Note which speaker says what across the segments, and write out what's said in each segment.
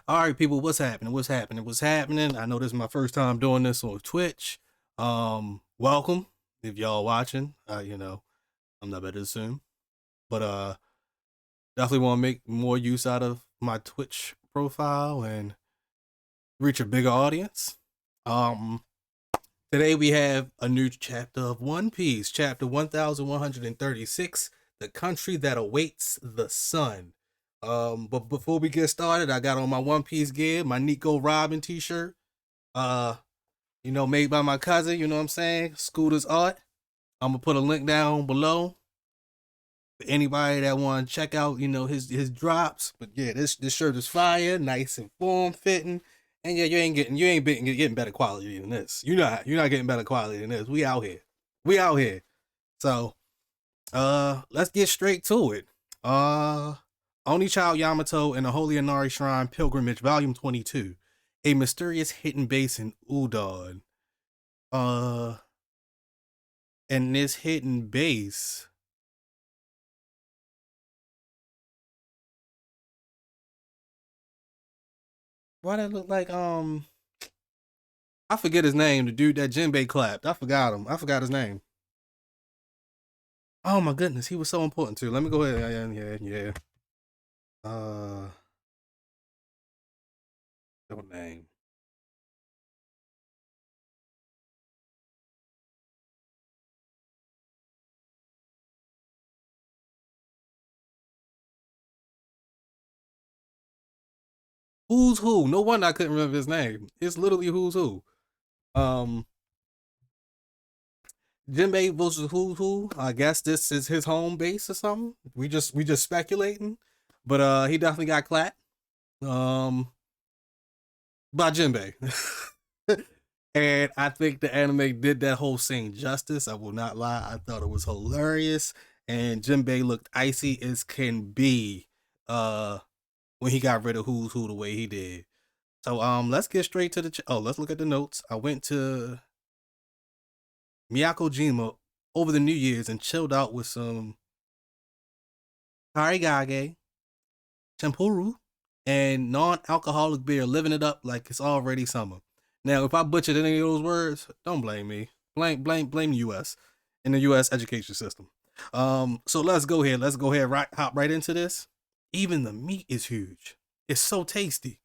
Speaker 1: All right, people, what's happening? What's happening? What's happening? I know this is my first time doing this on Twitch. Welcome if y'all watching. I'm not better to assume, but definitely want to make more use out of my Twitch profile and reach a bigger audience. Um, Today we have a new chapter of One Piece, chapter 1136, The Country That Awaits the Sun. But before we get started, I got on my One Piece gear, my Nico Robin t-shirt. Uh, made by my cousin, you know what I'm saying? Scooter's Art. I'm gonna put a link down below for anybody that wanna check out, his drops. But yeah, this shirt is fire, nice and form fitting. And yeah, you ain't getting better quality than this. You're not getting better quality than this. We out here. We out here. So let's get straight to it. Uh Only Child Yamato and the Holy Inari Shrine Pilgrimage, Volume 22. A mysterious hidden base in Udon. Uh and this hidden base. Why that look like I forget his name, the dude that Jinbei clapped. I forgot him. I forgot his name. Oh my goodness, he was so important too. Let me go ahead. Yeah. Uh, no name. Who's who? No wonder I couldn't remember his name. It's literally who's who. Um, Jinbei versus who's who. I guess this is his home base or something. We just speculating, but he definitely got clapped. Um, by Jinbei. And I think the anime did that whole scene justice. I will not lie. I thought it was hilarious. And Jinbei looked icy as can be when he got rid of who's who the way he did. So let's get straight to let's look at the notes. I went to Miyakojima over the New Year's and chilled out with some Harigage, tempuru, and non-alcoholic beer, living it up like it's already summer. Now, if I butchered any of those words, don't blame me. Blame the U.S. and the U.S. education system. So let's go ahead. Hop right into this. Even the meat is huge. It's so tasty.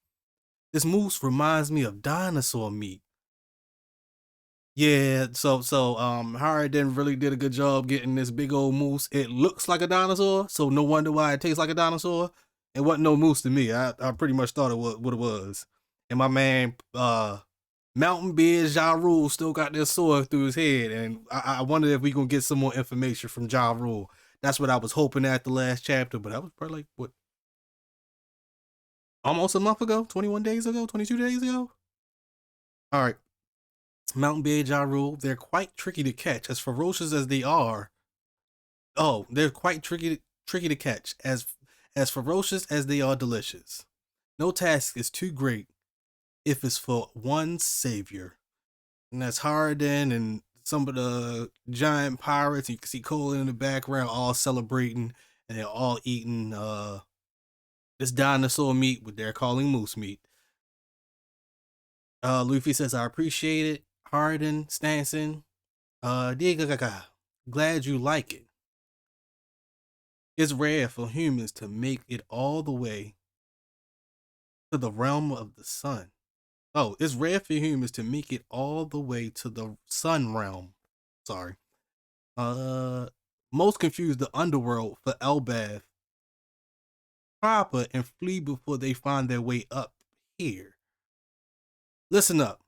Speaker 1: This moose reminds me of dinosaur meat. Yeah, so Harry didn't really did a good job getting this big old moose. It looks like a dinosaur, so no wonder why it tastes like a dinosaur. It wasn't no moose to me. I pretty much thought it was what it was. And my man, Mountain Beard Ja Rule still got this sword through his head, and I wondered if we gonna get some more information from Ja Rule. That's what I was hoping at the last chapter, but that was probably like what, almost a month ago, 21 days ago, 22 days ago. All right, Mountain Beard Ja Rule. They're quite tricky to catch, as ferocious as they are. Oh, they're quite tricky to catch, as ferocious as they are delicious. No task is too great if it's for one savior. And that's Harden and some of the giant pirates. You can see Cole in the background all celebrating, and they're all eating this dinosaur meat, what they're calling moose meat. Luffy says, I appreciate it. Harden, Stanson, glad you like it. It's rare for humans to make it all the way to the realm of the sun. Oh, it's rare for humans to make it all the way to the sun realm. Sorry. Uh, Most confuse the underworld for Elbath proper and flee before they find their way up here. Listen up.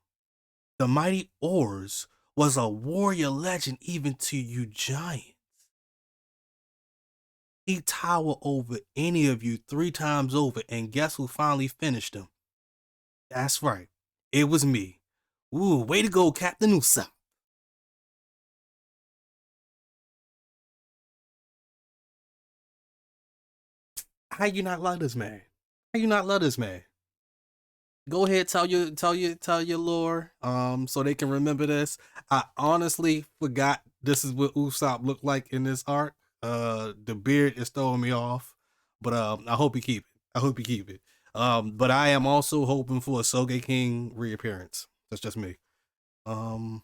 Speaker 1: The mighty Oars was a warrior legend even to you giants. He towered over any of you 3 times over, and guess who finally finished him? That's right. It was me. Ooh, way to go, Captain Usopp. How you not love this man? How you not love this man? Go ahead, tell your lore, so they can remember this. I honestly forgot this is what Usopp looked like in this arc. The beard is throwing me off, but I hope you keep it. I hope you keep it. But I am also hoping for a Sogeking reappearance. That's just me. Um,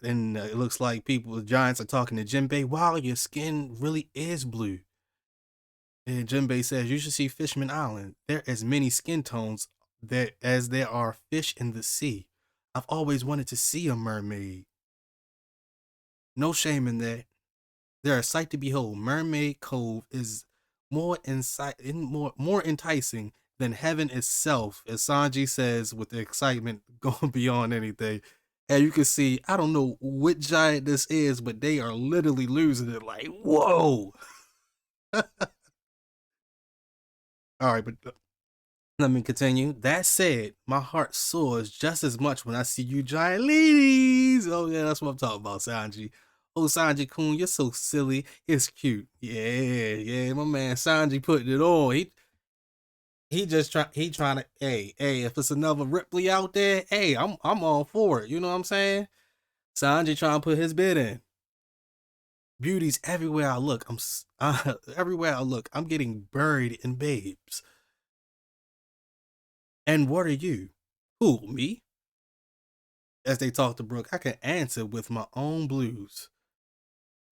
Speaker 1: and it looks like people, the Giants, are talking to Jinbei. Wow, your skin really is blue. And Jinbei says you should see Fishman Island. There are as many skin tones there as there are fish in the sea. I've always wanted to see a mermaid. No shame in that. They're a sight to behold. Mermaid Cove is more enticing than heaven itself, as Sanji says with the excitement going beyond anything. And you can see, I don't know what giant this is, but they are literally losing it. Like, whoa! All right, but let me continue. That said, my heart soars just as much when I see you giant ladies. Oh yeah, that's what I'm talking about, Sanji. Oh Sanji Kun, you're so silly. It's cute. Yeah, my man Sanji putting it on. He just trying to hey, if it's another Ripley out there, hey, I'm all for it. You know what I'm saying? Sanji trying to put his bid in. Beauties everywhere I look. Everywhere I look, I'm getting buried in babes. And what are you? Who, me? As they talk to Brooke, I can answer with my own blues.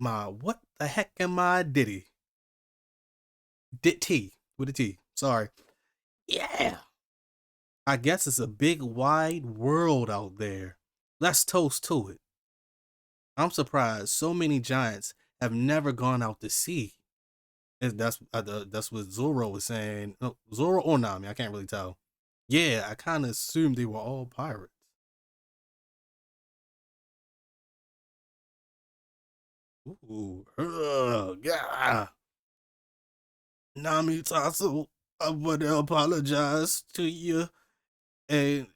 Speaker 1: My what the heck am I Diddy? Dit with a T. Sorry. Yeah. I guess it's a big wide world out there. Let's toast to it. I'm surprised so many giants have never gone out to sea. That's what Zoro was saying. No, Zoro or Nami, I can't really tell. Yeah, I kind of assumed they were all pirates. Ooh, yeah. Nami Tasso, I want to apologize to you and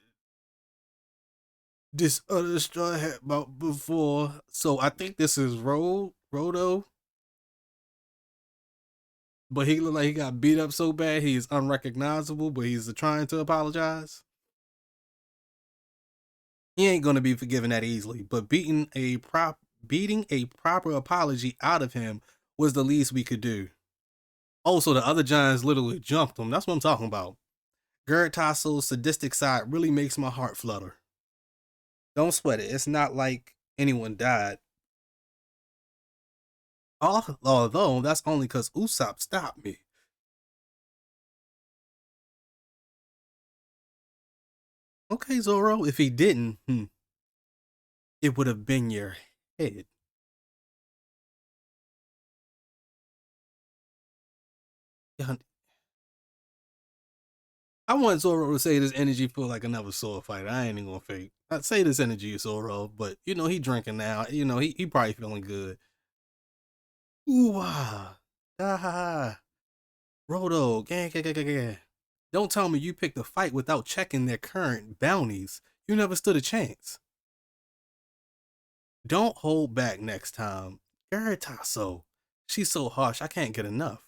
Speaker 1: this other straw hat about before. So I think this is Rodo, but he looked like he got beat up so bad he is unrecognizable, but he's trying to apologize. He ain't gonna be forgiven that easily, but beating a proper apology out of him was the least we could do. Also, the other giants literally jumped him. That's what I'm talking about. Gerd Tasso's sadistic side really makes my heart flutter. Don't sweat it. It's not like anyone died. Although that's only because Usopp stopped me. Okay, Zoro, if he didn't, it would have been your head. Yeah, I want Zoro to say this energy feel like another sword fighter. I ain't even gonna fake. I'd say this energy is Zoro, but he drinking now. He probably feeling good. Ooh ah, ha ha ha. Rodo, gang, gang, gang, gang, gang. Don't tell me you picked a fight without checking their current bounties. You never stood a chance. Don't hold back next time. Garitasso. She's so harsh, I can't get enough.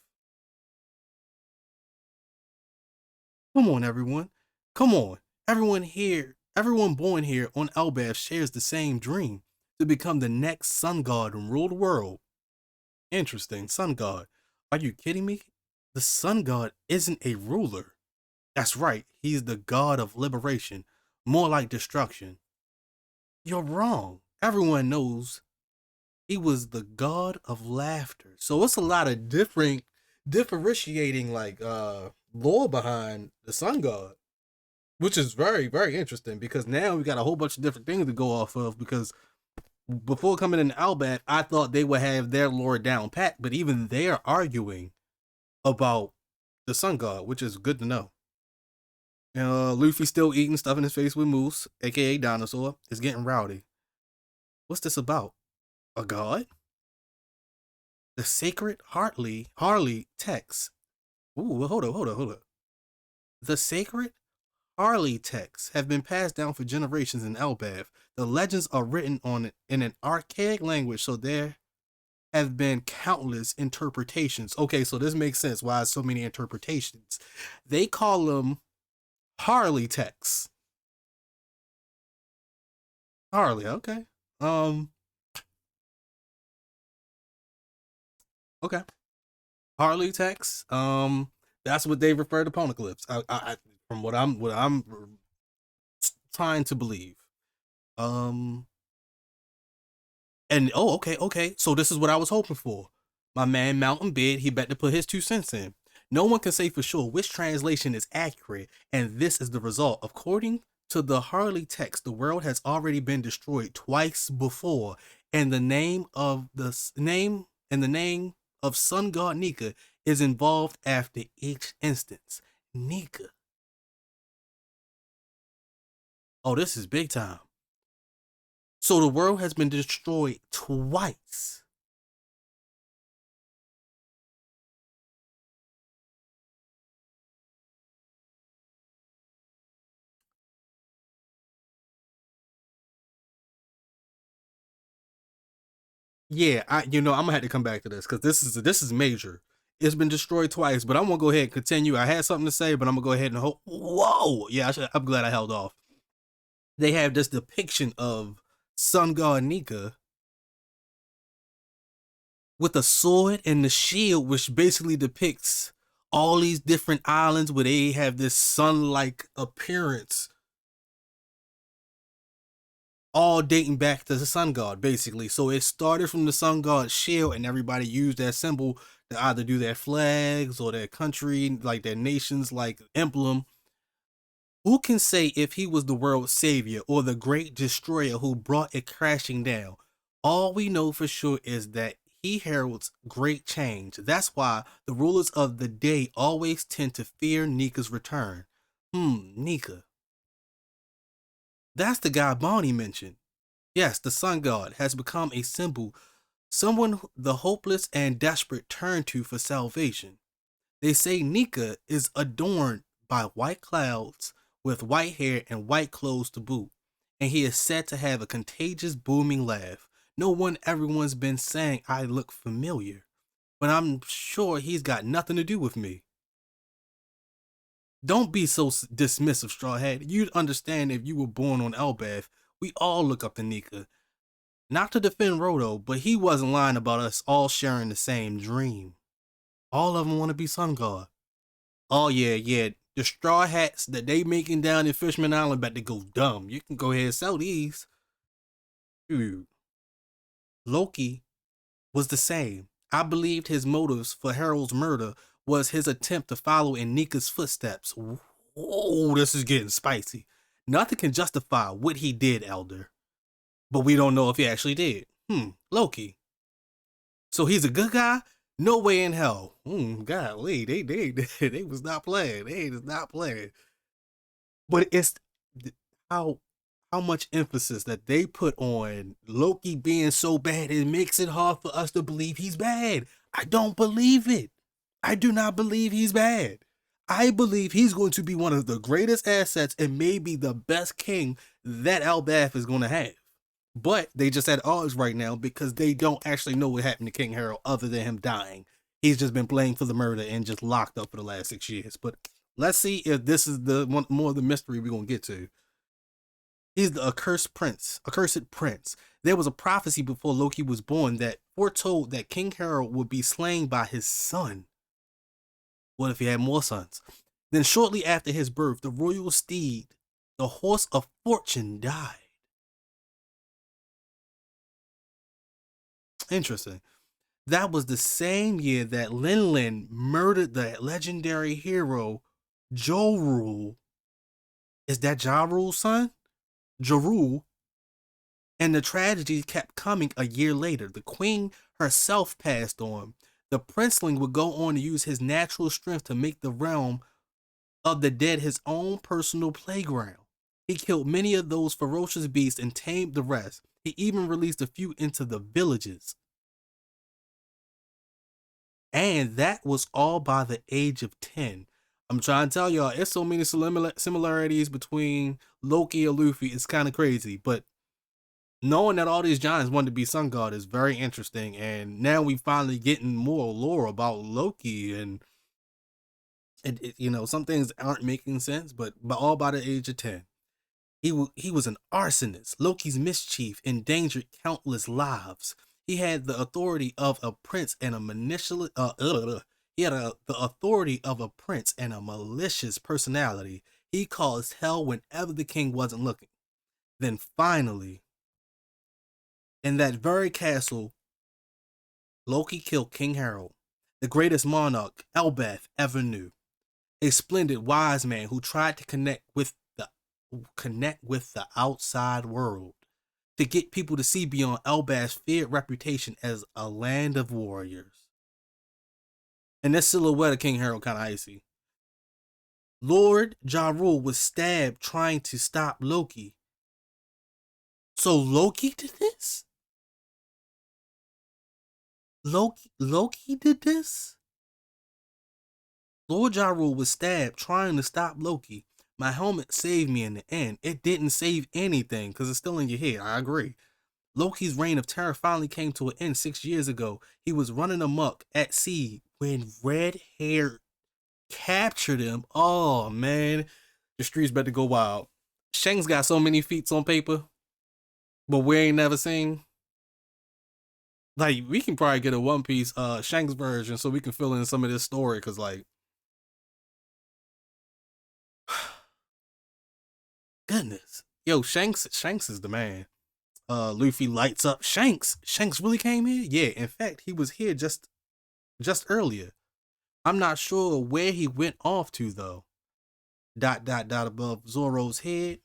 Speaker 1: Come on, everyone. Come on. Everyone born here on Elbaf shares the same dream to become the next sun god and rule the world. Interesting, sun god. Are you kidding me? The sun god isn't a ruler. That's right, he's the god of liberation, more like destruction. You're wrong. Everyone knows he was the god of laughter. So it's a lot of differentiating lore behind the sun god, which is very, very interesting because now we got a whole bunch of different things to go off of because before coming in Albat, I thought they would have their lore down pat, but even they're arguing about the sun god, which is good to know. Luffy still eating stuff in his face with Moose, aka Dinosaur, is getting rowdy. What's this about? A god? The sacred Harley text. Ooh, well, hold up. The sacred Harley texts have been passed down for generations in Elbaf. The legends are written on in an archaic language, so there have been countless interpretations. Okay, so this makes sense why so many interpretations. They call them Harley texts. Harley, okay. Um, okay. Harley text. That's what they refer to poneglyphs. From what I'm trying to believe. Um, and oh, okay. So this is what I was hoping for. My man Mountain Bid, he bet to put his 2 cents in. No one can say for sure which translation is accurate, and this is the result. According to the Harley text, the world has already been destroyed twice before, and the name of sun god Nika is involved after each instance. Nika. Oh, this is big time. So the world has been destroyed twice. Yeah, I'm gonna have to come back to this because this is major. It's been destroyed twice, but I'm gonna go ahead and continue. I had something to say, but I'm gonna go ahead and hold. Whoa, yeah, I'm glad I held off. They have this depiction of Sun God Nika with a sword and the shield, which basically depicts all these different islands where they have this sun-like appearance, all dating back to the sun god, basically. So it started from the sun god shield, and everybody used that symbol to either do their flags or their country, like their nation's like emblem. Who can say if he was the world's savior or the great destroyer who brought it crashing down? All we know for sure is that he heralds great change. That's why the rulers of the day always tend to fear Nika's return. Nika. That's the guy Bonnie mentioned. Yes, the sun god has become a symbol, someone the hopeless and desperate turn to for salvation. They say Nika is adorned by white clouds with white hair and white clothes to boot, and he is said to have a contagious booming laugh. No one everyone's been saying I look familiar, but I'm sure he's got nothing to do with me. Don't be so dismissive, Strawhead. You'd understand if you were born on Elbath. We all look up to Nika. Not to defend Roto, but he wasn't lying about us all sharing the same dream. All of them want to be Sun God. Oh yeah. The straw hats that they making down in Fishman Island about to go dumb. You can go ahead and sell these. Dude, Loki was the same. I believed his motives for Harold's murder was his attempt to follow in Nika's footsteps. Whoa, this is getting spicy. Nothing can justify what he did, Elder. But we don't know if he actually did. Loki. So he's a good guy? No way in hell. Golly, they was not playing. They was not playing. But it's how how much emphasis that they put on Loki being so bad, it makes it hard for us to believe he's bad. I don't believe it. I do not believe he's bad. I believe he's going to be one of the greatest assets and maybe the best king that Elbath is going to have. But they just at odds right now because they don't actually know what happened to King Harold other than him dying. He's just been blamed for the murder and just locked up for the last 6 years. But let's see if this is the one more of the mystery we're gonna get to. He's the accursed prince. There was a prophecy before Loki was born that foretold that King Harold would be slain by his son. What if he had more sons? Then shortly after his birth, the royal steed, the horse of fortune, died. Interesting. That was the same year that Lin murdered the legendary hero Jorul. Is that Jarul's son? Jorul. And the tragedy kept coming a year later. The queen herself passed on. The princeling would go on to use his natural strength to make the realm of the dead his own personal playground. He killed many of those ferocious beasts and tamed the rest. He even released a few into the villages. And that was all by the age of 10. I'm trying to tell y'all, it's so many similarities between Loki and Luffy. It's kind of crazy. But knowing that all these giants wanted to be Sun God is very interesting. And now we finally getting more lore about Loki. And some things aren't making sense, but all by the age of 10. He was an arsonist. Loki's mischief endangered countless lives. He had the authority of a prince and a He had the authority of a prince and a malicious personality. He caused hell whenever the king wasn't looking. Then finally, in that very castle, Loki killed King Harold, the greatest monarch Elbeth ever knew. A splendid wise man who tried to connect with the outside world, to get people to see beyond Elbaf's feared reputation as a land of warriors. And this silhouette of King Harold kind of icy. Lord Ja Rule was stabbed trying to stop Loki. So Loki did this? Loki did this? Lord Ja Rule was stabbed trying to stop Loki. My helmet saved me in the end. It didn't save anything because it's still in your head. I agree. Loki's reign of terror finally came to an end 6 years ago. He was running amok at sea when red hair captured him. Oh man, the streets better go wild. Shang's got so many feats on paper, but we ain't never seen. Like we can probably get a One Piece Shanks version so we can fill in some of this story because like goodness. Yo, Shanks is the man. Luffy lights up Shanks. Shanks really came here? Yeah, in fact, he was here just earlier. I'm not sure where he went off to though. Dot dot dot above Zoro's head.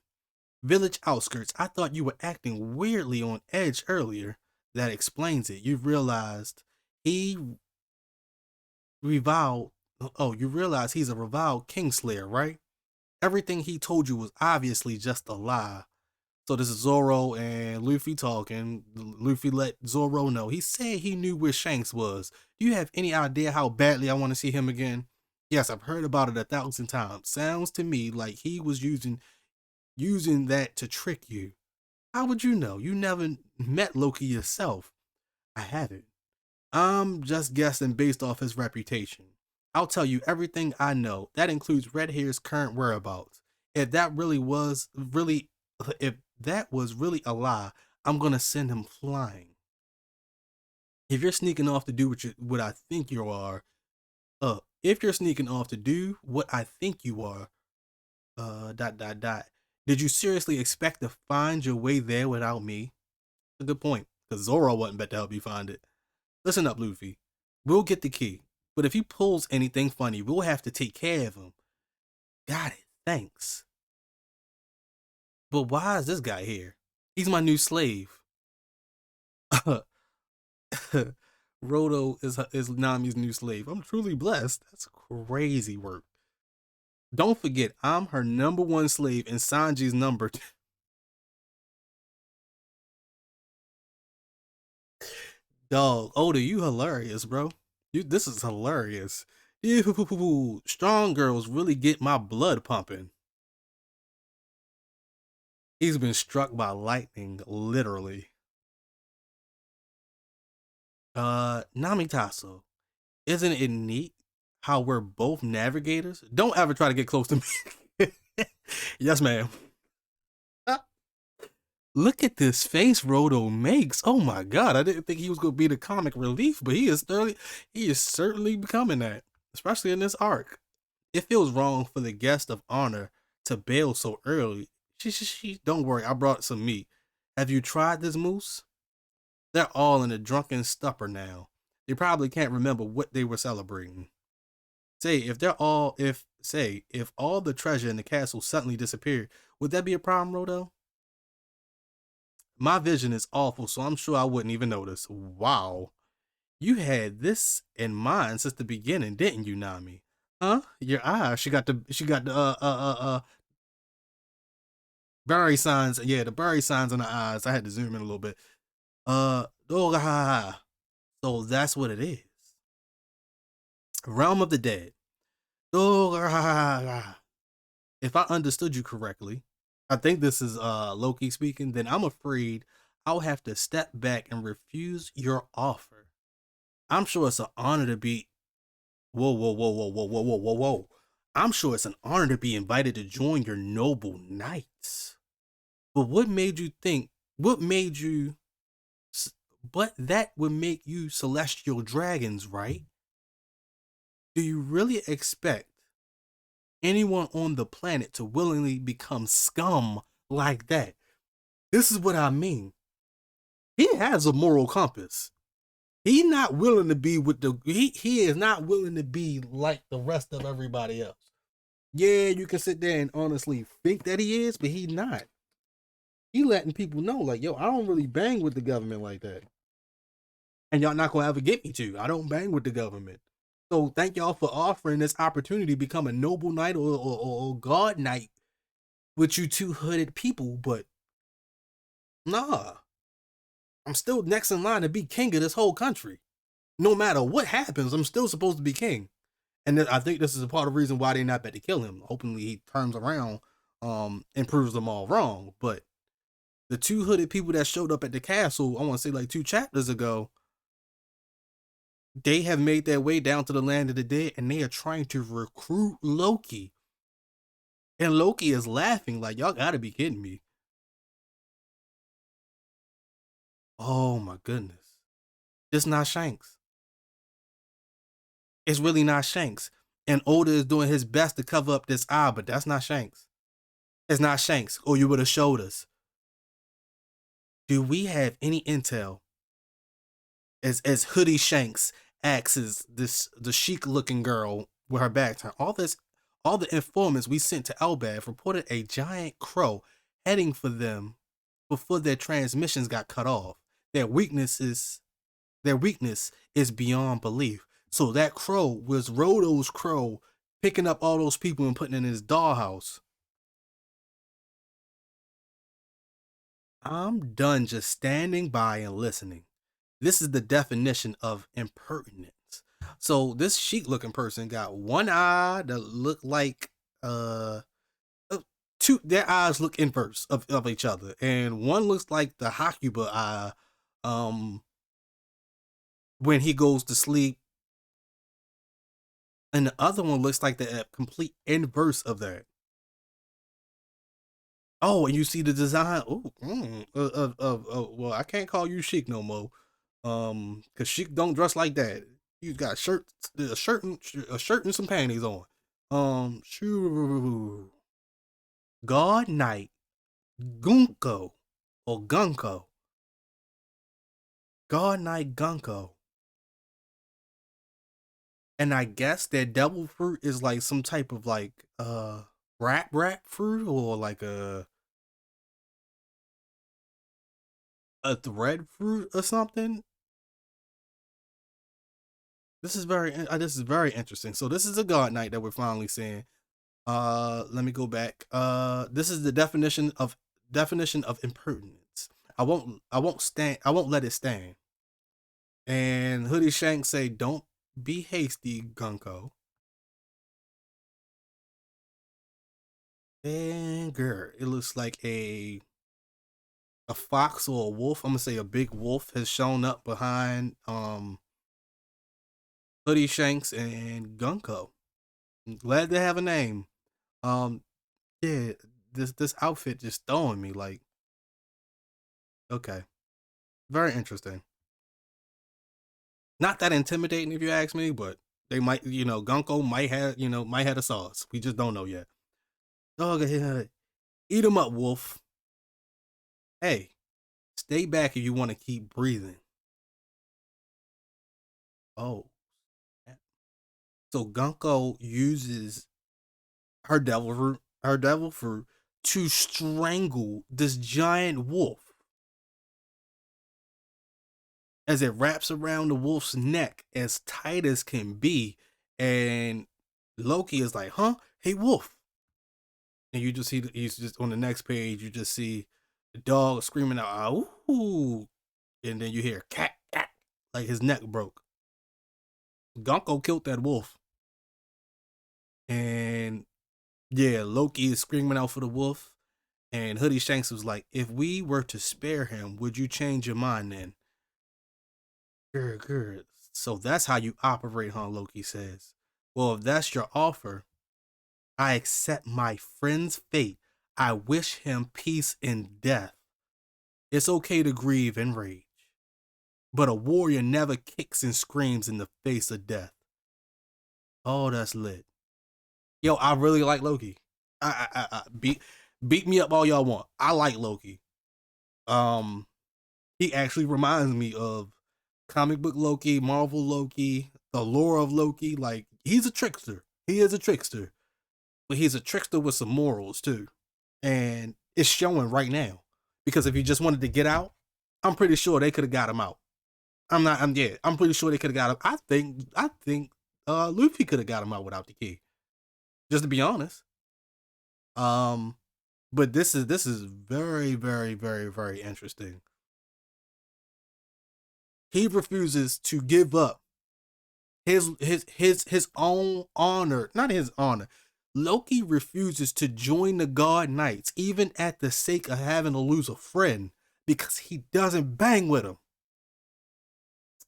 Speaker 1: Village outskirts. I thought you were acting weirdly on edge earlier. That explains it. He reviled. Oh, you realize he's a reviled Kingslayer, right? Everything he told you was obviously just a lie. So this is Zoro and Luffy talking. Luffy let Zoro know. He said he knew where Shanks was. Do you have any idea how badly I want to see him again? Yes, I've heard about it 1,000 times. Sounds to me like he was using that to trick you. How would you know? You never met Loki yourself. I haven't. I'm just guessing based off his reputation. I'll tell you everything I know. That includes Red Hair's current whereabouts. If that really was really if that was really a lie, I'm gonna send him flying. If you're sneaking off to do what I think you are, if you're sneaking off to do what I think you are, dot dot dot. Did you seriously expect to find your way there without me? A good point, because Zoro wasn't bet to help you find it. Listen up, Luffy. We'll get the key, but if he pulls anything funny, we'll have to take care of him. Got it. Thanks. But why is this guy here? He's my new slave. Roto is Nami's new slave. I'm truly blessed. That's crazy work. Don't forget, I'm her number one slave and Sanji's number two. Dog, Oda, you hilarious, bro. This is hilarious. Ew, strong girls really get my blood pumping. He's been struck by lightning, literally. Namitaso, isn't it neat how we're both navigators? Don't ever try to get close to me. Yes, ma'am. Look at this face Roto makes. Oh my god, I didn't think he was gonna be the comic relief, but he is certainly becoming that, especially in this arc. It feels wrong for the guest of honor to bail so early. Don't worry, I brought some meat. Have you tried this moose? They're all in a drunken stupor now. They probably can't remember what they were celebrating. If all the treasure in the castle suddenly disappeared, would that be a problem, Rodo? My vision is awful, so I'm sure I wouldn't even notice. Wow. You had this in mind since the beginning, didn't you, Nami? Huh? Your eyes. She got the berry signs. Yeah, the berry signs on the eyes. I had to zoom in a little bit. Oh, so that's what it is. Realm of the Dead. Oh, if I understood you correctly, I think this is Loki speaking, then I'm afraid I'll have to step back and refuse your offer. I'm sure it's an honor to be whoa, whoa, whoa, whoa, whoa, whoa, whoa, whoa, whoa. I'm sure it's an honor to be invited to join your noble knights. But what made you but that would make you celestial dragons, right? Do you really expect anyone on the planet to willingly become scum like that? This is what I mean. He has a moral compass. He not willing to be with the he is not willing to be like the rest of everybody else. Yeah, you can sit there and honestly think that he is, but he not. He letting people know, like, yo, I don't really bang with the government like that. And y'all not gonna ever get me to. I don't bang with the government. So thank y'all for offering this opportunity to become a noble knight or god knight with you two hooded people, but nah. I'm still next in line to be king of this whole country. No matter what happens, I'm still supposed to be king. And I think this is a part of the reason why they're not about to kill him. Hopefully he turns around and proves them all wrong. But the two hooded people that showed up at the castle, I want to say like 2 chapters ago, they have made their way down to the land of the dead and they are trying to recruit Loki. And Loki is laughing like, y'all gotta be kidding me. Oh my goodness. It's not Shanks. It's really not Shanks. And Oda is doing his best to cover up this eye, but that's not Shanks. It's not Shanks, or you would have showed us. Do we have any intel as Hoodie Shanks asks the chic looking girl with her back turned? All the informants we sent to Elbaf reported a giant crow heading for them before their transmissions got cut off. Their weakness is their weakness is beyond belief. So that crow was Rodo's crow picking up all those people and putting in his dollhouse. I'm done just standing by and listening. This is the definition of impertinence. So this chic looking person got one eye that looked like two their eyes look inverse of each other. And one looks like the Hakuba eye when he goes to sleep. And the other one looks like the complete inverse of that. Oh, and you see the design. Oh, well, I can't call you chic no more. Cause chic don't dress like that. You got a shirt and some panties on. Shoo, God Knight Gunko or Gunko. God Knight Gunko. And I guess that devil fruit is like some type of like rat fruit or like a thread fruit or something. This is very interesting. So this is a god knight that we're finally seeing. Let me go back. This is the definition of impertinence. I won't let it stand. And Hoodie Shank say, don't be hasty, Gunko. And girl, it looks like a fox or a wolf. I'm gonna say a big wolf has shown up behind Hoodie Shanks and Gunko. I'm glad they have a name. Um, yeah, this outfit just throwing me like, okay, very interesting. Not that intimidating if you ask me, but they might, Gunko might have, might have a sauce. We just don't know yet. Dog, eat him up, wolf. Hey, stay back if you want to keep breathing. Oh, so Gunko uses her devil fruit to strangle this giant wolf as it wraps around the wolf's neck as tight as can be. And Loki is like, huh? Hey, wolf. And you just see, he's just on the next page, you just see the dog screaming out, ooh. And then you hear cat, cat, like his neck broke. Gonko killed that wolf. And yeah, Loki is screaming out for the wolf. And Hoodie Shanks was like, if we were to spare him, would you change your mind then? Good, good. So that's how you operate, huh? Loki says. Well, if that's your offer, I accept my friend's fate. I wish him peace in death. It's okay to grieve and rage, but a warrior never kicks and screams in the face of death. Oh, that's lit. Yo, I really like Loki. I beat me up all y'all want. I like Loki. Um, he actually reminds me of comic book Loki, Marvel Loki, the lore of Loki. Like, he's a trickster. He is a trickster, but he's a trickster with some morals too, and it's showing right now. Because if he just wanted to get out, I'm pretty sure they could have got him out. I'm not. I'm yeah. I'm pretty sure they could have got him. I think Luffy could have got him out without the key. Just to be honest. Um, but this is very very very very interesting. He refuses to give up his own honor, not his honor. Loki refuses to join the God Knights, even at the sake of having to lose a friend, because he doesn't bang with him.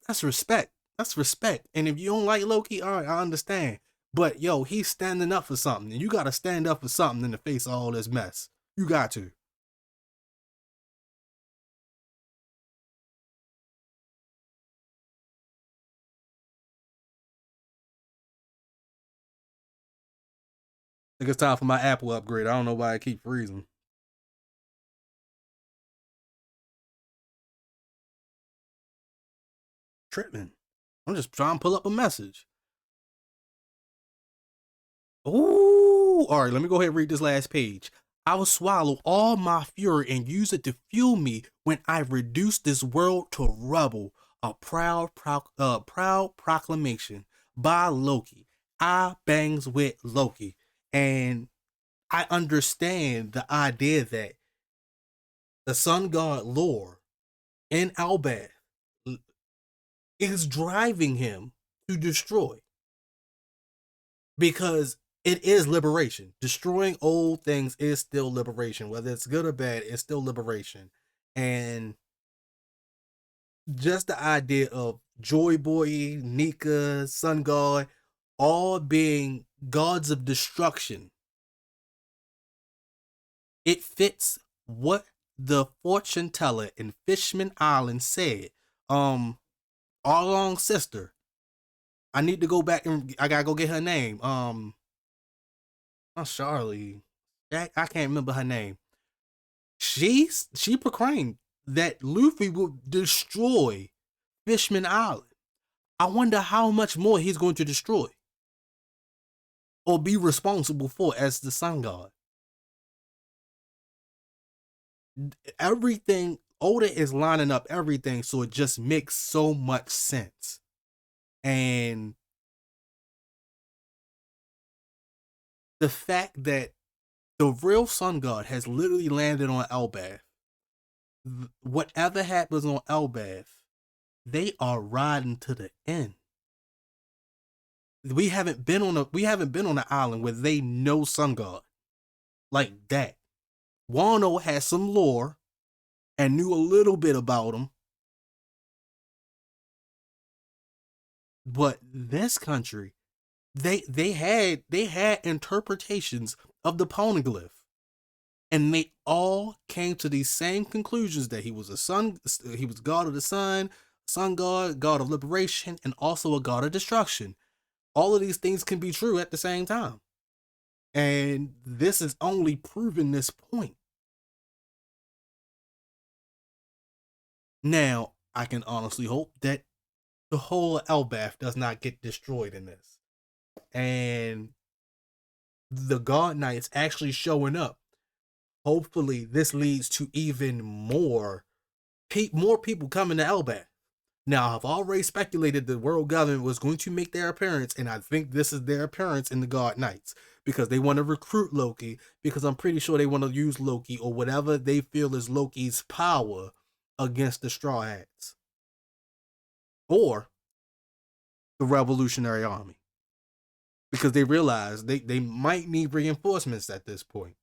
Speaker 1: That's respect. That's respect. And if you don't like Loki, all right, I understand. But yo, he's standing up for something, and you got to stand up for something in the face of all this mess. You got to. I think it's time for my Apple upgrade. I don't know why I keep freezing. Tripping. I'm just trying to pull up a message. Ooh, all right, let me go ahead and read this last page. I will swallow all my fury and use it to fuel me when I reduce this world to rubble. A proud proclamation by Loki. I bangs with Loki, and I understand the idea that the sun god lore in Albad is driving him to destroy, because it is liberation. Destroying old things is still liberation. Whether it's good or bad, it's still liberation. And just the idea of Joy Boy, Nika, Sun God, all being gods of destruction, it fits what the fortune teller in Fishman Island said. Um, our long sister. I need to go back and I gotta go get her name. Not Charlie. I can't remember her name. She proclaimed that Luffy will destroy Fishman Island. I wonder how much more he's going to destroy or be responsible for as the sun god. Everything Oda is lining up everything so it just makes so much sense. And the fact that the real sun god has literally landed on Elbaf. Whatever happens on Elbaf, they are riding to the end. We haven't been on an island where they know Sun God like that. Wano has some lore and knew a little bit about him, but this country, they had interpretations of the poneglyph, and they all came to these same conclusions that he was god of the sun god, god of liberation, and also a god of destruction. All of these things can be true at the same time. And this is only proving this point. Now, I can honestly hope that the whole Elbaf does not get destroyed in this. And the God Knights actually showing up. Hopefully, this leads to even more people coming to Elbaf. Now, I've already speculated the world government was going to make their appearance, and I think this is their appearance in the God Knights because they want to recruit Loki. Because I'm pretty sure they want to use Loki or whatever they feel is Loki's power against the Straw Hats or the Revolutionary Army because they realize they might need reinforcements at this point.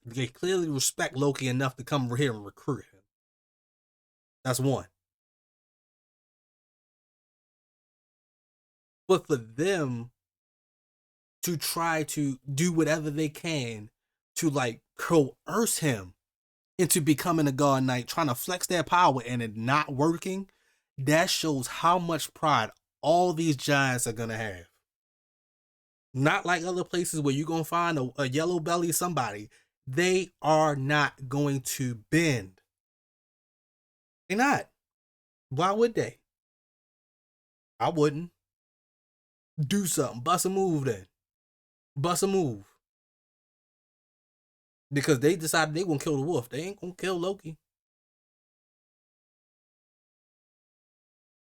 Speaker 1: They clearly respect Loki enough to come over here and recruit him. That's one. But for them to try to do whatever they can to like coerce him into becoming a God Knight, trying to flex their power and it not working, That shows how much pride all these giants are gonna have. Not like other places where you're gonna find a yellow belly somebody. They are not going to bend. They're not. Why would they? I wouldn't. Do something. Bust a move then. Bust a move. Because they decided they gonna kill the wolf. They ain't gonna kill Loki.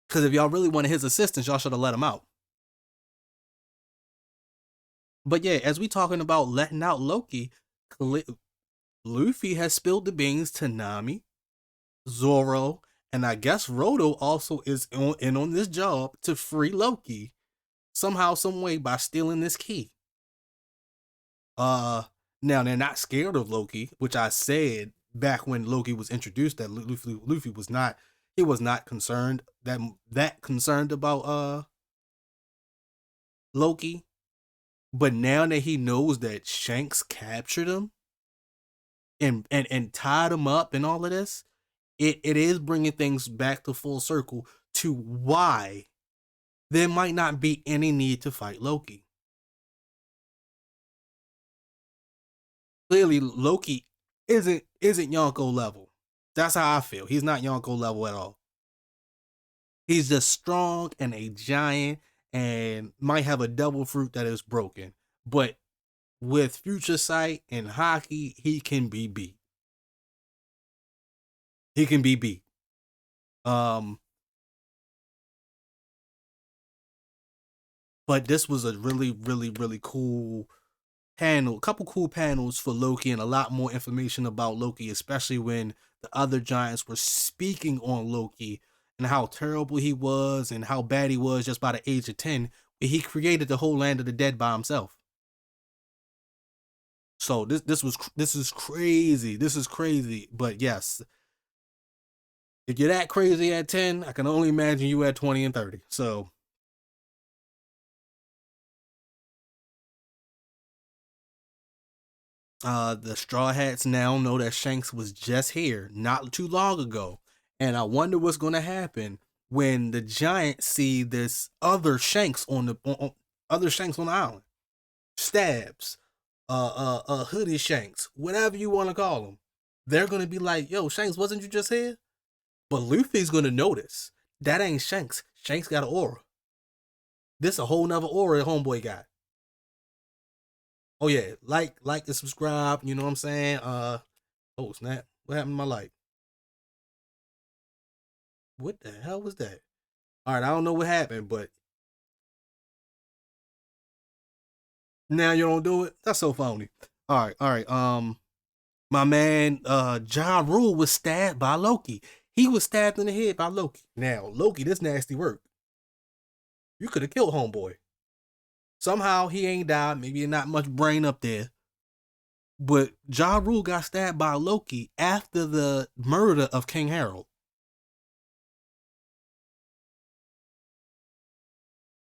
Speaker 1: Because if y'all really wanted his assistance, y'all should have let him out. But yeah, as we talking about letting out Loki, Luffy has spilled the beans to Nami, Zoro, and I guess Roto also is in on this job to free Loki somehow, some way by stealing this key. Uh, Now they're not scared of Loki, which I said back when Loki was introduced that Luffy was not, he was not concerned that concerned about Loki. But now that he knows that Shanks captured him and tied him up and all of this, it is bringing things back to full circle to why there might not be any need to fight Loki. Clearly, Loki isn't Yonko level. That's how I feel. He's not Yonko level at all. He's just strong and a giant and might have a double fruit that is broken. But with future sight and hockey, he can be beat. He can be beat. Um, but this was a really, really, really cool panel, a couple cool panels for Loki, and a lot more information about Loki, especially when the other giants were speaking on Loki and how terrible he was and how bad he was just by the age of 10. He created the whole land of the dead by himself. So this is crazy. This is crazy. But yes, if you're that crazy at 10, I can only imagine you at 20 and 30. So the Straw Hats now know that Shanks was just here not too long ago. And I wonder what's going to happen when the Giants see this other Shanks on the other Shanks on the island. Stabs, Hoodie Shanks, whatever you want to call them. They're going to be like, yo, Shanks, wasn't you just here? But Luffy's going to notice that ain't Shanks. Shanks got an aura. This a whole nother aura that homeboy got. Oh yeah, like and subscribe. You know what I'm saying? Oh snap! What happened to my light? What the hell was that? All right, I don't know what happened, but now you don't do it. That's so phony. All right. My man, Ja Rule was stabbed by Loki. He was stabbed in the head by Loki. Now Loki, this nasty work. You could have killed homeboy. Somehow he ain't died. Maybe not much brain up there. But Ja Rule got stabbed by Loki after the murder of King Harold.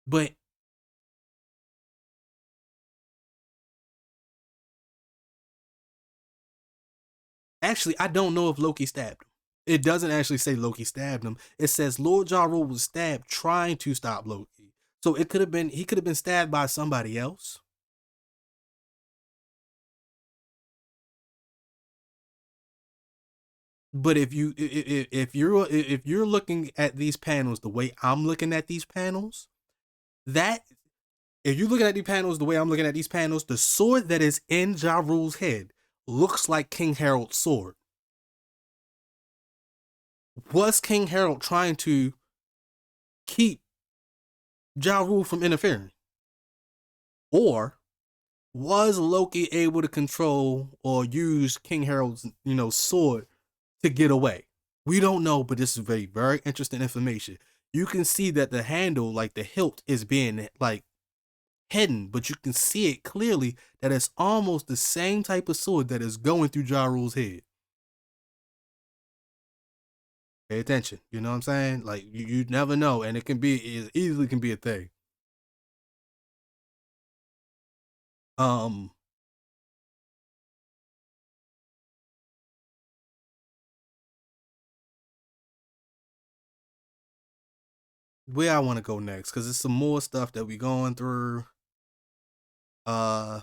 Speaker 1: But actually, I don't know if Loki stabbed him. It doesn't actually say Loki stabbed him. It says Lord Ja Rule was stabbed trying to stop Loki. So it could have been, he could have been stabbed by somebody else. But if you're looking at these panels the way I'm looking at these panels, that if you're looking at these panels the way I'm looking at these panels, the sword that is in Ja Rule's head looks like King Harold's sword. Was King Harold trying to keep Ja Rule from interfering? Or was Loki able to control or use King Harold's, sword to get away? We don't know, but this is very, very interesting information. You can see that the handle, like the hilt, is being like hidden, but you can see it clearly that it's almost the same type of sword that is going through Ja Rule's head. Pay attention. You know what I'm saying? Like you never know, and it easily can be a thing. Um, where I want to go next because it's some more stuff that we going through. Uh,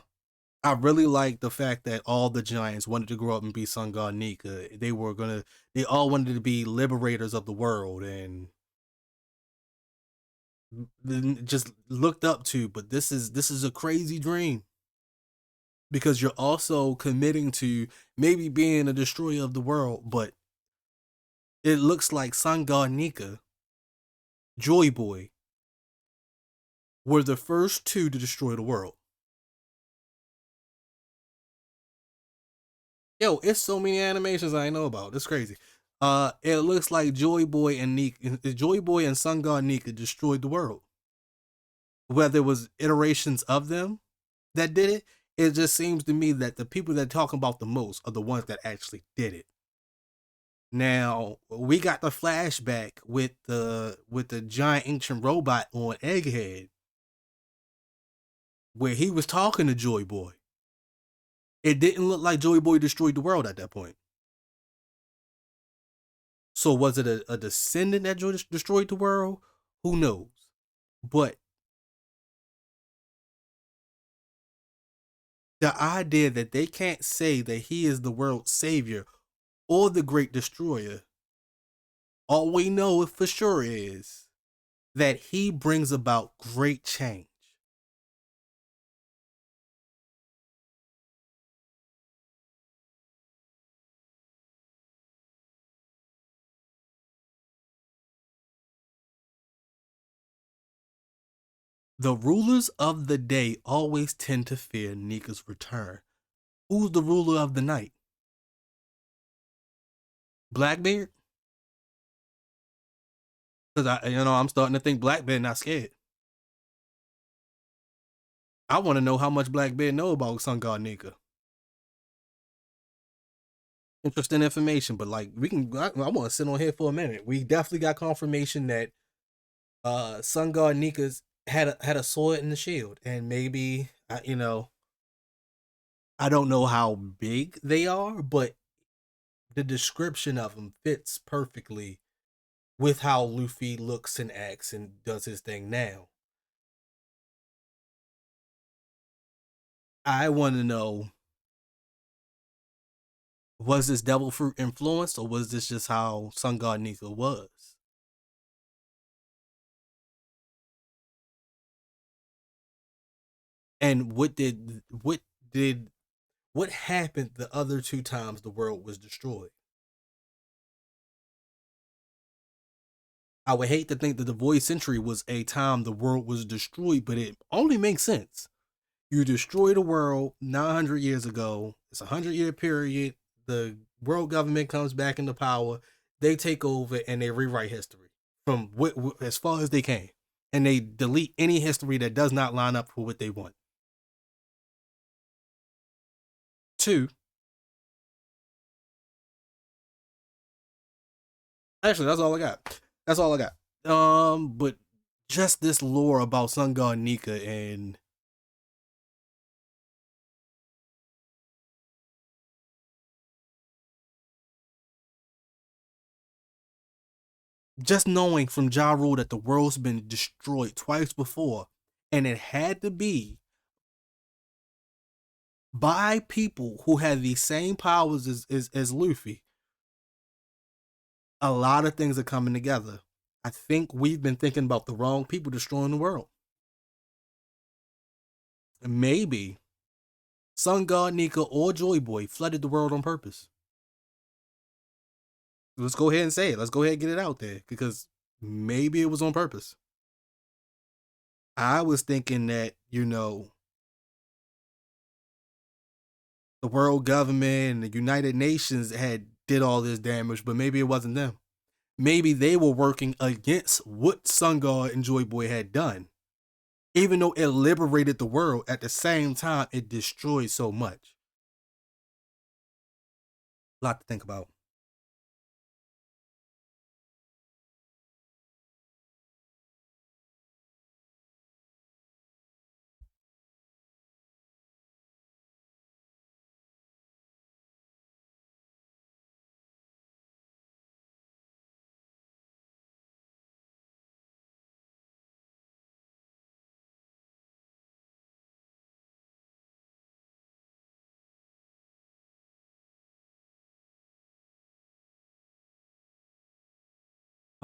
Speaker 1: I really like the fact that all the giants wanted to grow up and be Sun God Nika. They all wanted to be liberators of the world and just looked up to. But this is a crazy dream because you're also committing to maybe being a destroyer of the world, but it looks like Sun God Nika, Joy Boy, were the first two to destroy the world. Yo, it's so many animations I know about. It's crazy. It looks like Joy Boy and Nika, Joy Boy and Sun God Nika destroyed the world. Whether it was iterations of them that did it, it just seems to me that the people that talk about the most are the ones that actually did it. Now we got the flashback with the giant ancient robot on Egghead, where he was talking to Joy Boy. It didn't look like Joy Boy destroyed the world at that point. So was it a descendant that destroyed the world? Who knows? But the idea that they can't say that he is the world's savior or the great destroyer, all we know for sure is that he brings about great change. The rulers of the day always tend to fear Nika's return. Who's the ruler of the night? Blackbeard? Because I'm starting to think Blackbeard not scared. I want to know how much Blackbeard know about Sun God Nika. Interesting information, but like we can, I want to sit on here for a minute. We definitely got confirmation that Sun God Nika's had a sword and a shield, and maybe I don't know how big they are, but the description of them fits perfectly with how Luffy looks and acts and does his thing now. I want to know, was this devil fruit influenced or was this just how Sun God Nika was? And did what happened the other two times the world was destroyed? I would hate to think that the void century was a time the world was destroyed, but it only makes sense. You destroy the world 900 years ago. It's a 100-year period. The world government comes back into power. They take over and they rewrite history from as far as they can, and they delete any history that does not line up for what they want. Two, actually, that's all I got. That's all I got. But just this lore about Sun God Nika and just knowing from Ja Rule that the world's been destroyed twice before, and it had to be by people who had the same powers as Luffy. A lot of things are coming together. I think we've been thinking about the wrong people destroying the world. Maybe Sun God Nika or Joy Boy flooded the world on purpose. Let's go ahead and say it. Let's go ahead and get it out there because maybe it was on purpose. I was thinking that, the world government and the United Nations had did all this damage, but maybe it wasn't them. Maybe they were working against what Sun God and Joy Boy had done. Even though it liberated the world, at the same time it destroyed so much. A lot to think about.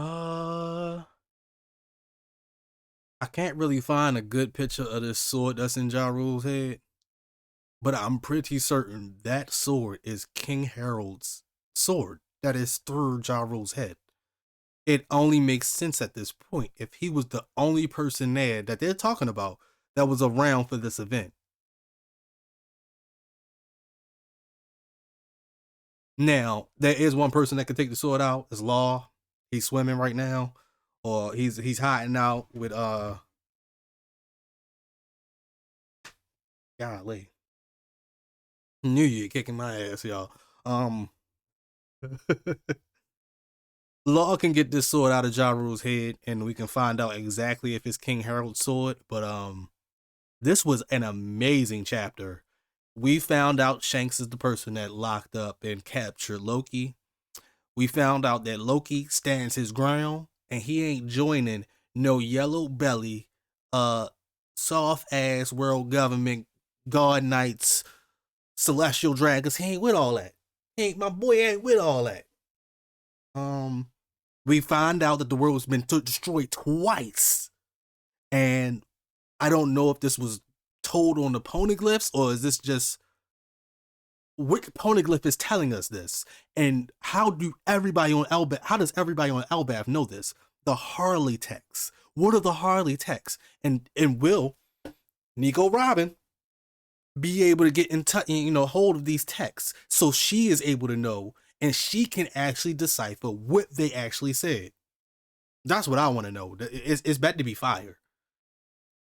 Speaker 1: Uh, I can't really find a good picture of this sword that's in Ja Rule's head, but I'm pretty certain that sword is King Harold's sword that is through Ja Rule's head. It only makes sense at this point if he was the only person there that they're talking about that was around for this event. Now, there is one person that can take the sword out. It's Law. He's swimming right now, or he's hiding out with golly, New Year kicking my ass, y'all. Um, Law can get this sword out of Ja Rule's head, and we can find out exactly if it's King Harold's sword. But this was an amazing chapter. We found out Shanks is the person that locked up and captured Loki. We found out that Loki stands his ground and he ain't joining no yellow belly, uh, soft ass world government, god knights, celestial dragons. He ain't with all that. He ain't my boy. Ain't with all that. Um, we find out that the world has been destroyed twice, and I don't know if this was told on the poneglyphs or is this just which poneglyph is telling us this, and how do everybody on Elbaf? How does everybody on Elbaf know this? The Harley texts. What are the Harley texts? And will Nico Robin be able to get in touch, hold of these texts, so she is able to know, and she can actually decipher what they actually said. That's what I want to know. It's better to be fire.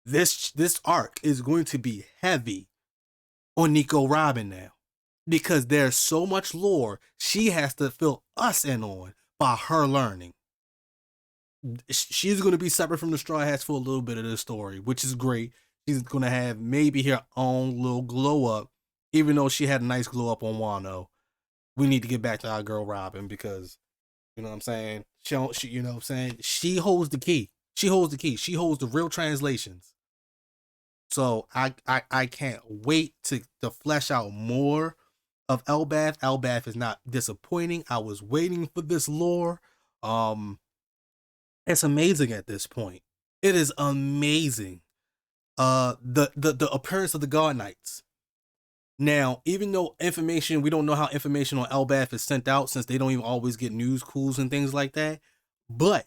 Speaker 1: This arc is going to be heavy on Nico Robin now, because there's so much lore she has to fill us in on by her learning. She's going to be separate from the Straw Hats for a little bit of this story, which is great. She's going to have maybe her own little glow up, even though she had a nice glow up on Wano. We need to get back to our girl Robin because, you know what I'm saying? You know what I'm saying? She holds the key. She holds the key. She holds the real translations. So I can't wait to flesh out more of Elbaf. Elbaf is not disappointing. I was waiting for this lore. Um, it's amazing at this point. It is amazing. The appearance of the God Knights. Now, even though information, we don't know how information on Elbaf is sent out since they don't even always get news calls and things like that. But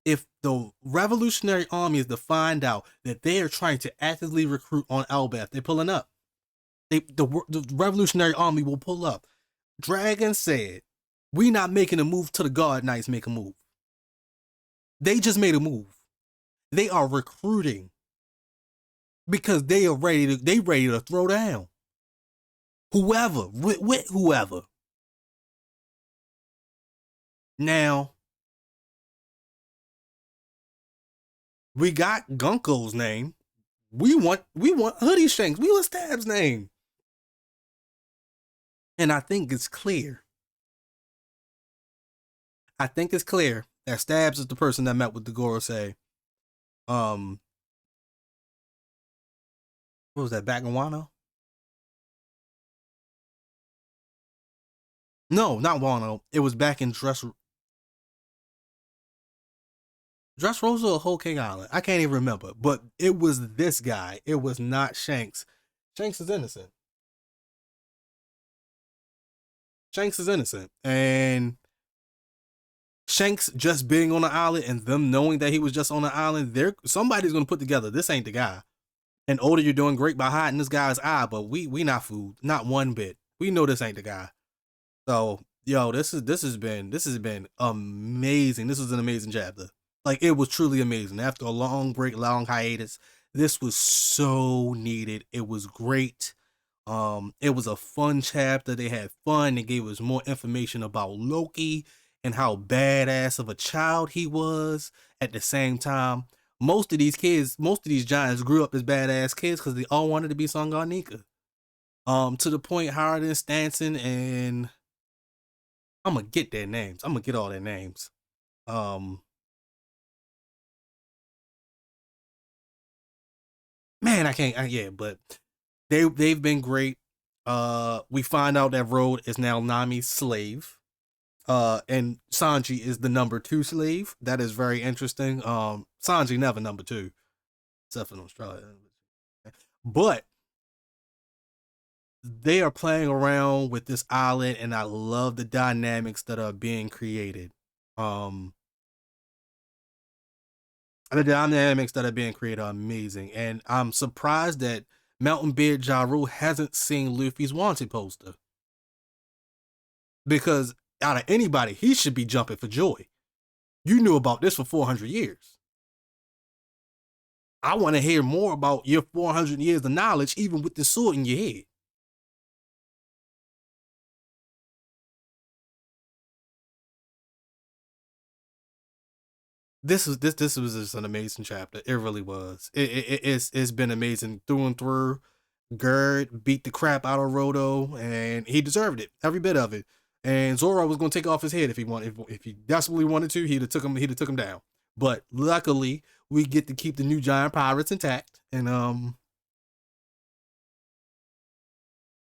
Speaker 1: if the Revolutionary Army is to find out that they are trying to actively recruit on Elbaf, they're pulling up. The Revolutionary Army will pull up. Dragon said, "We not making a move till the God Knights make a move." They just made a move. They are recruiting because they ready to throw down whoever with whoever. Now we got Gunko's name. We want Hoodie Shanks. We want Stab's name, and I think it's clear. I think it's clear that Stabs is the person that met with the Gorosei. Um, what was that? Back in Wano? No, not Wano. It was back in Dressrosa or Whole King Island. I can't even remember. But it was this guy. It was not Shanks. Shanks is innocent. Shanks is innocent. And Shanks just being on the island and them knowing that he was just on the island, somebody's gonna put together, this ain't the guy. And Oda, you're doing great by hiding this guy's eye, but we not fooled. Not one bit. We know this ain't the guy. So yo, this has been amazing. This was an amazing chapter. Like it was truly amazing. After a long break, long hiatus, this was so needed. It was great. It was a fun chapter. They had fun. They gave us more information about Loki and how badass of a child he was. At the same time, most of these giants grew up as badass kids because they all wanted to be Sangarnika. To the point Howard and Stanson, and I'm gonna get their names. I'm gonna get all their names. Um, man, I can't. Yeah, but they've been great. We find out that Road is now Nami's slave. And Sanji is the number two slave. That is very interesting. Sanji never number two, except for Australia. But they are playing around with this island, and I love the dynamics that are being created. Um, the dynamics that are being created are amazing, and I'm surprised that Mountain Beard Ja Rule hasn't seen Luffy's wanted poster, because out of anybody, he should be jumping for joy. You knew about this for 400 years. I want to hear more about your 400 years of knowledge, even with the sword in your head. This was just an amazing chapter. It really was. It's been amazing through and through. Gerd beat the crap out of Roto, and he deserved it, every bit of it. And Zoro was going to take off his head if he wanted. If he desperately wanted to, he'd have took him. He'd have took him down. But luckily, we get to keep the new giant pirates intact, and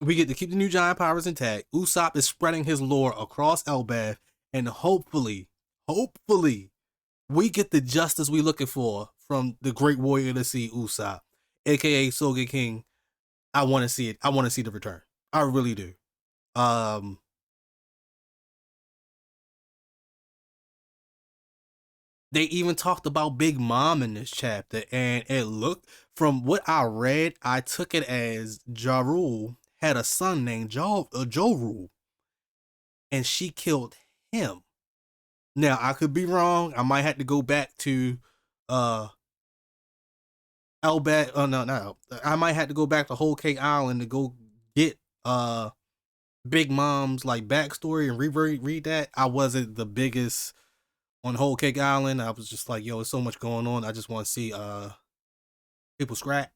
Speaker 1: we get to keep the new giant pirates intact. Usopp is spreading his lore across Elbaf, and hopefully, we get the justice we looking for from the great warrior of the sea, Usopp, aka Soga King. I want to see it. I want to see the return. I really do. Um, they even talked about Big Mom in this chapter, and it looked, from what I read, I took it as Ja Rule had a son named Jo Rule, and she killed him. Now I could be wrong. I might have to go back to uh Elbat. Oh no. I might have to go back to Whole Cake Island to go get Big Mom's like backstory and read that. I wasn't the biggest on Whole Cake Island. I was just like, yo, there's so much going on. I just want to see people scrap.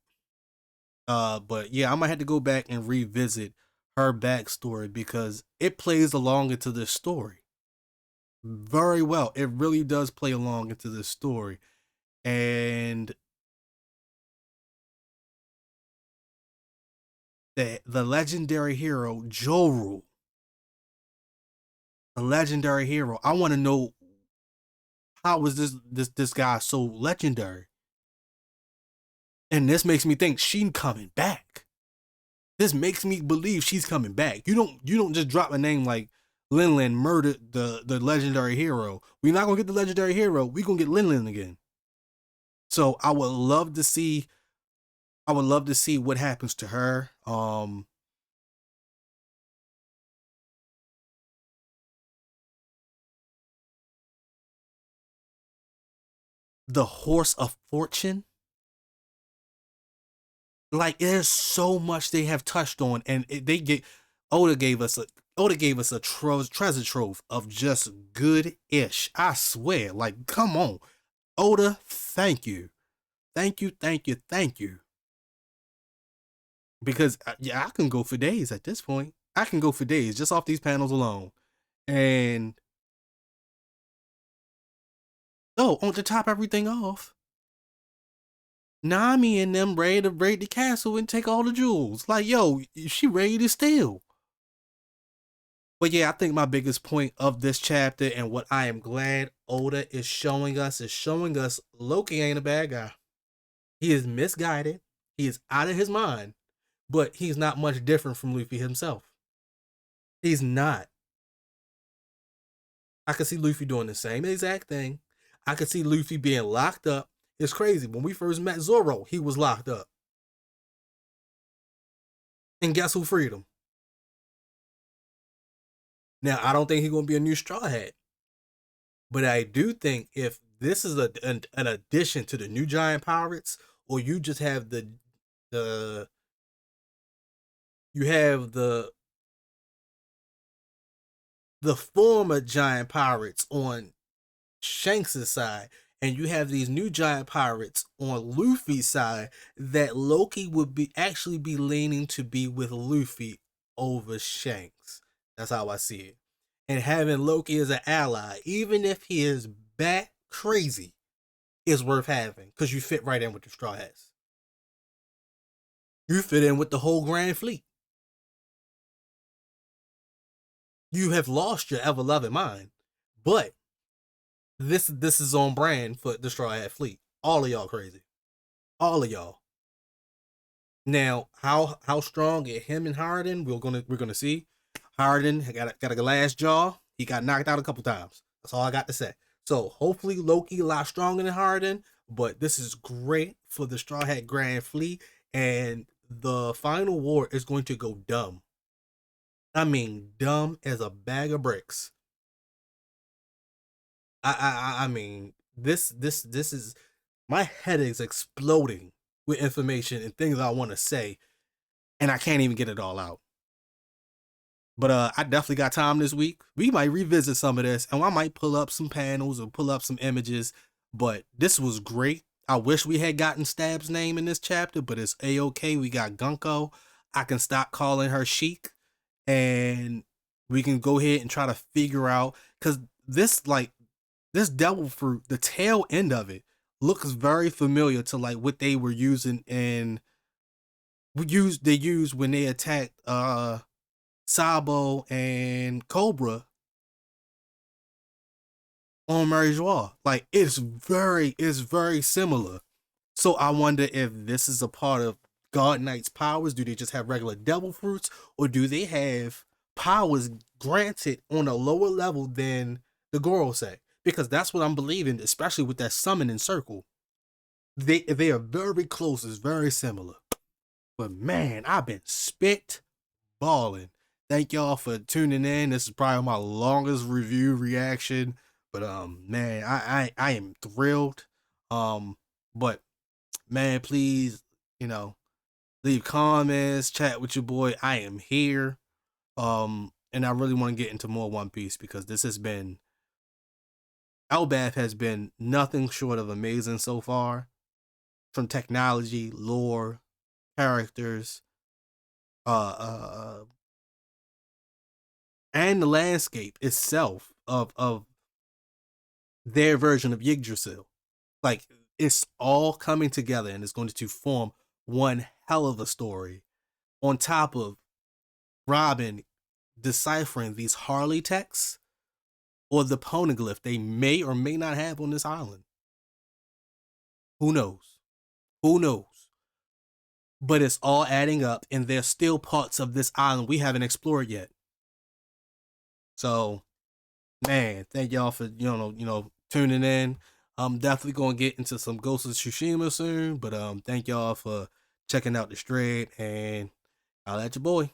Speaker 1: But yeah, I might have to go back and revisit her backstory because it plays along into this story very well. It really does play along into this story. And the legendary hero Joru, a legendary hero. I want to know, how was this guy so legendary? And this makes me think she's coming back. This makes me believe she's coming back. You don't just drop a name like Lin Lin murdered the legendary hero. We're not gonna get the legendary hero. We're gonna get Lin Lin again. So I would love to see what happens to her. The Horse of Fortune. Like there's so much they have touched on, and they get Oda gave us a treasure trove of just good ish. I swear, like come on, Oda, thank you, thank you. Because yeah, I can go for days at this point. I can go for days just off these panels alone. And oh, on to top everything off, Nami and them ready to raid the castle and take all the jewels. Like yo, she ready to steal. But yeah, I think my biggest point of this chapter and what I am glad Oda is showing us Loki ain't a bad guy. He is misguided. He is out of his mind, but he's not much different from Luffy himself. He's not. I could see Luffy doing the same exact thing. I could see Luffy being locked up. It's crazy. When we first met Zoro, he was locked up. And guess who freed him? Now, I don't think he's going to be a new Straw Hat. But I do think if this is an addition to the new Giant Pirates, or you just have the you have the former Giant Pirates on Shanks' side, and you have these new giant pirates on Luffy's side, that Loki would be actually be leaning to be with Luffy over Shanks. That's how I see it. And having Loki as an ally, even if he is bat crazy, is worth having because you fit right in with the Straw Hats. You fit in with the whole Grand Fleet. you have lost your ever loving mind. But this is on brand for the Straw Hat Fleet. All of y'all crazy. All of y'all. Now, how strong at him and Harden, we're gonna see. Harden got a glass jaw. He got knocked out a couple times. That's all I got to say. So hopefully Loki a lot stronger than Harden. But this is great for the Straw Hat Grand Fleet, and the final war is going to go dumb. I mean, dumb as a bag of bricks. I mean, this is my head is exploding with information and things I want to say, and I can't even get it all out. But I definitely got time this week. We might revisit some of this, and I might pull up some panels or pull up some images. But this was great. I wish we had gotten Stab's name in this chapter, but it's a-okay. We got Gunko. I can stop calling her Sheik, and we can go ahead and try to figure out, because this devil fruit, the tail end of it looks very familiar to like what they were using in they used when they attacked Sabo and Cobra on Mary Joie. Like it's very similar. So I wonder if this is a part of God Knight's powers. Do they just have regular devil fruits, or do they have powers granted on a lower level than the Gorosei? Because that's what I'm believing, especially with that summoning circle. They are very close. It's very similar. But man, I've been spit balling. Thank y'all for tuning in. This is probably my longest review reaction. But man, I am thrilled. Um, but man, please, you know, leave comments, chat with your boy. I am here. And I really want to get into more One Piece, because this has been Elbaf has been nothing short of amazing so far. From technology, lore, characters, uh, uh, uh, and the landscape itself of their version of Yggdrasil. Like, it's all coming together, and it's going to form one hell of a story. On top of Robin deciphering these Harley texts or the poneglyph they may or may not have on this island. Who knows? Who knows? But it's all adding up, and there's still parts of this island we haven't explored yet. So, man, thank y'all for tuning in. I'm definitely gonna get into some Ghost of Tsushima soon, but thank y'all for checking out the stream, and I'll at your boy.